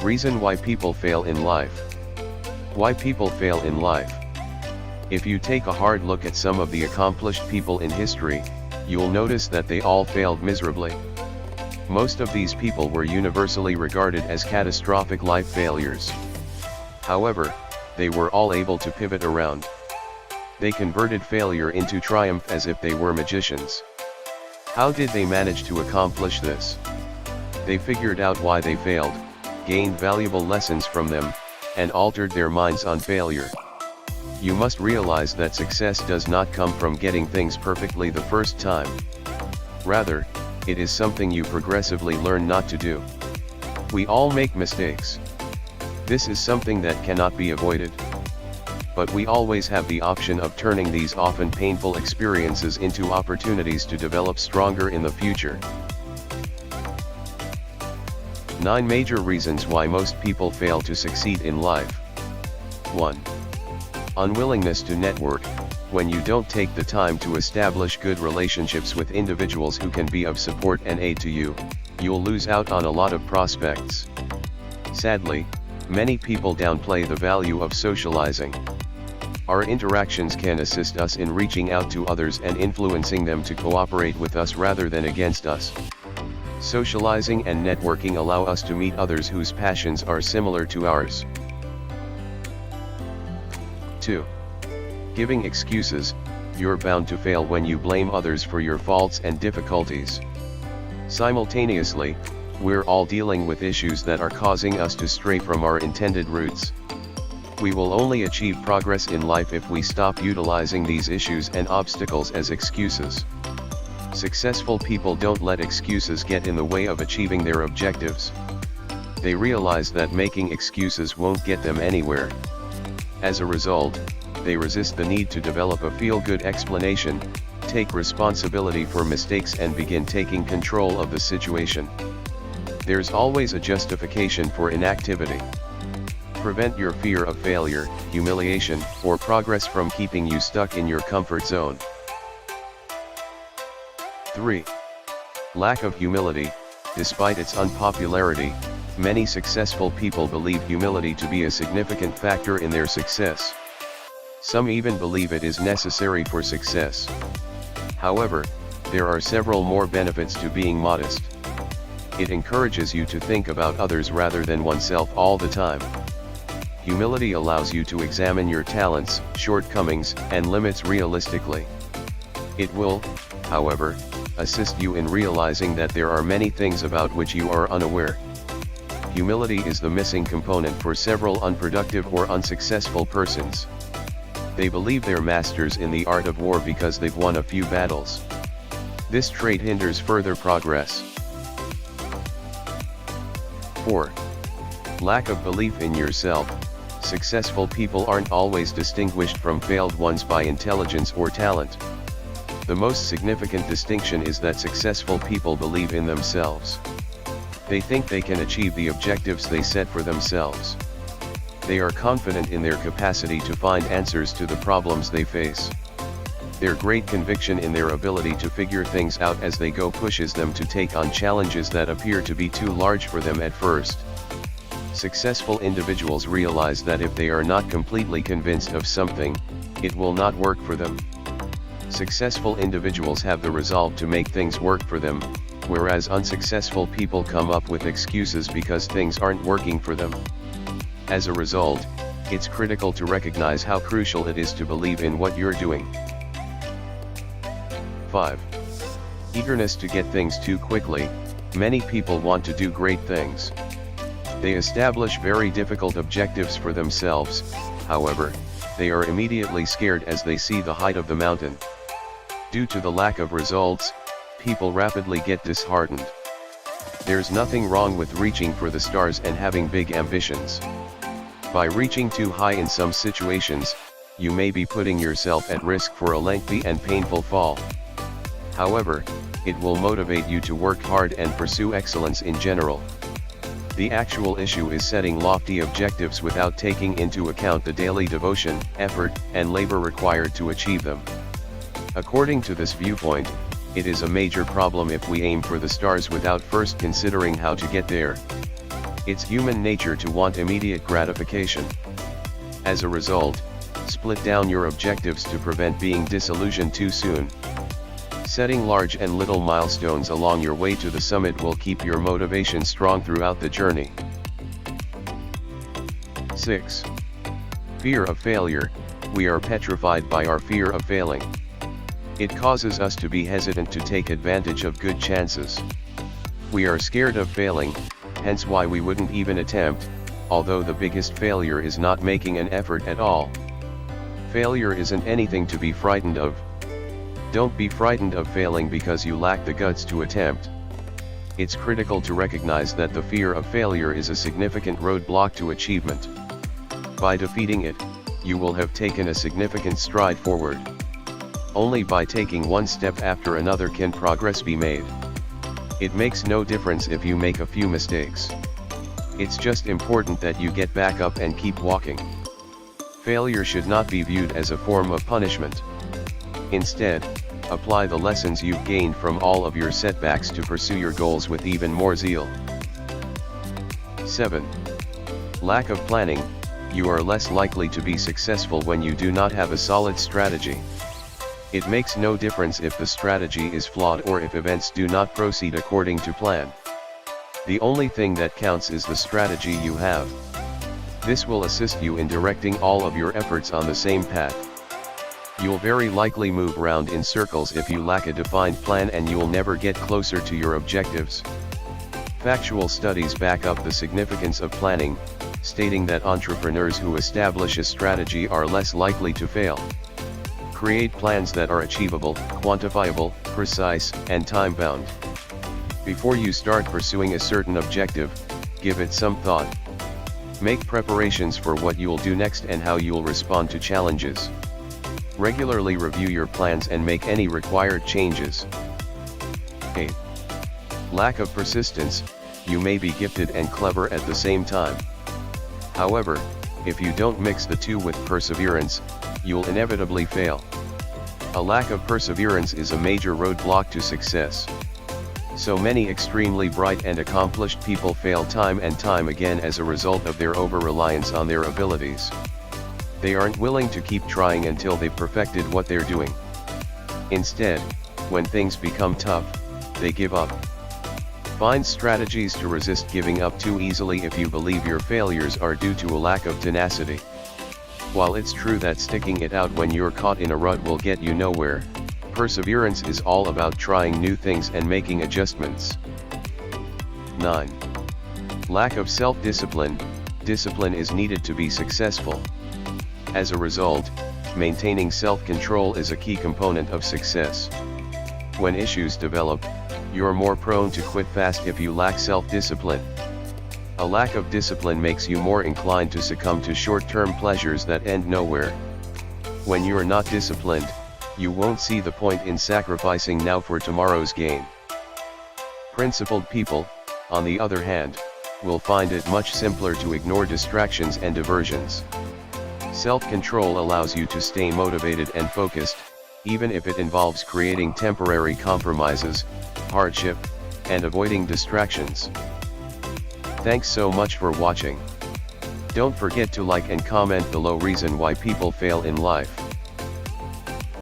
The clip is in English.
Reason why people fail in life. Why people fail in life. If you take a hard look at some of the accomplished people in history, you'll notice that they all failed miserably. Most of these people were universally regarded as catastrophic life failures. However, they were all able to pivot around. They converted failure into triumph as if they were magicians. How did they manage to accomplish this? They figured out why they failed, gained valuable lessons from them, and altered their minds on failure. You must realize that success does not come from getting things perfectly the first time. Rather, it is something you progressively learn not to do. We all make mistakes. This is something that cannot be avoided. But we always have the option of turning these often painful experiences into opportunities to develop stronger in the future. 9 major reasons why most people fail to succeed in life. 1. Unwillingness to network. When you don't take the time to establish good relationships with individuals who can be of support and aid to you, you'll lose out on a lot of prospects. Sadly, many people downplay the value of socializing. Our interactions can assist us in reaching out to others and influencing them to cooperate with us rather than against us. Socializing and networking allow us to meet others whose passions are similar to ours. 2. Giving excuses. You're bound to fail when you blame others for your faults and difficulties. Simultaneously, we're all dealing with issues that are causing us to stray from our intended routes. We will only achieve progress in life if we stop utilizing these issues and obstacles as excuses. Successful people don't let excuses get in the way of achieving their objectives. They realize that making excuses won't get them anywhere. As a result, they resist the need to develop a feel-good explanation, take responsibility for mistakes and begin taking control of the situation. There's always a justification for inactivity. Prevent your fear of failure, humiliation, or progress from keeping you stuck in your comfort zone. 3. Lack of humility. Despite its unpopularity, many successful people believe humility to be a significant factor in their success. Some even believe it is necessary for success. However, there are several more benefits to being modest. It encourages you to think about others rather than oneself all the time. Humility allows you to examine your talents, shortcomings, and limits realistically. It will, however, assist you in realizing that there are many things about which you are unaware. Humility is the missing component for several unproductive or unsuccessful persons. They believe they're masters in the art of war because they've won a few battles. This trait hinders further progress. 4. Lack of belief in yourself. Successful people aren't always distinguished from failed ones by intelligence or talent. The most significant distinction is that successful people believe in themselves. They think they can achieve the objectives they set for themselves. They are confident in their capacity to find answers to the problems they face. Their great conviction in their ability to figure things out as they go pushes them to take on challenges that appear to be too large for them at first. Successful individuals realize that if they are not completely convinced of something, it will not work for them. Successful individuals have the resolve to make things work for them, whereas unsuccessful people come up with excuses because things aren't working for them. As a result, it's critical to recognize how crucial it is to believe in what you're doing. 5. Eagerness to get things too quickly. Many people want to do great things. They establish very difficult objectives for themselves, however, they are immediately scared as they see the height of the mountain. Due to the lack of results, people rapidly get disheartened. There's nothing wrong with reaching for the stars and having big ambitions. By reaching too high in some situations, you may be putting yourself at risk for a lengthy and painful fall. However, it will motivate you to work hard and pursue excellence in general. The actual issue is setting lofty objectives without taking into account the daily devotion, effort, and labor required to achieve them. According to this viewpoint, it is a major problem if we aim for the stars without first considering how to get there. It's human nature to want immediate gratification. As a result, split down your objectives to prevent being disillusioned too soon. Setting large and little milestones along your way to the summit will keep your motivation strong throughout the journey. 6. Fear of failure. We are petrified by our fear of failing. It causes us to be hesitant to take advantage of good chances. We are scared of failing, hence why we wouldn't even attempt, although the biggest failure is not making an effort at all. Failure isn't anything to be frightened of. Don't be frightened of failing because you lack the guts to attempt. It's critical to recognize that the fear of failure is a significant roadblock to achievement. By defeating it, you will have taken a significant stride forward. Only by taking one step after another can progress be made. It makes no difference if you make a few mistakes. It's just important that you get back up and keep walking. Failure should not be viewed as a form of punishment. Instead, apply the lessons you've gained from all of your setbacks to pursue your goals with even more zeal. 7. Lack of planning. You are less likely to be successful when you do not have a solid strategy. It makes no difference if the strategy is flawed or if events do not proceed according to plan. The only thing that counts is the strategy you have. This will assist you in directing all of your efforts on the same path. You'll very likely move round in circles if you lack a defined plan, and you'll never get closer to your objectives. Factual studies back up the significance of planning, stating that entrepreneurs who establish a strategy are less likely to fail. Create plans that are achievable, quantifiable, precise, and time-bound. Before you start pursuing a certain objective, give it some thought. Make preparations for what you'll do next and how you'll respond to challenges. Regularly review your plans and make any required changes. 8. Lack of persistence. You may be gifted and clever at the same time. However, if you don't mix the two with perseverance, you'll inevitably fail. A lack of perseverance is a major roadblock to success. So many extremely bright and accomplished people fail time and time again as a result of their over-reliance on their abilities. They aren't willing to keep trying until they've perfected what they're doing. Instead, when things become tough, they give up. Find strategies to resist giving up too easily if you believe your failures are due to a lack of tenacity. While it's true that sticking it out when you're caught in a rut will get you nowhere, perseverance is all about trying new things and making adjustments. 9. Lack of self-discipline. Discipline is needed to be successful. As a result, maintaining self-control is a key component of success. When issues develop, you're more prone to quit fast if you lack self-discipline. A lack of discipline makes you more inclined to succumb to short-term pleasures that end nowhere. When you're not disciplined, you won't see the point in sacrificing now for tomorrow's gain. Principled people, on the other hand, will find it much simpler to ignore distractions and diversions. Self-control allows you to stay motivated and focused, even if it involves creating temporary compromises, hardship, and avoiding distractions. Thanks so much for watching. Don't forget to like and comment below reason why people fail in life.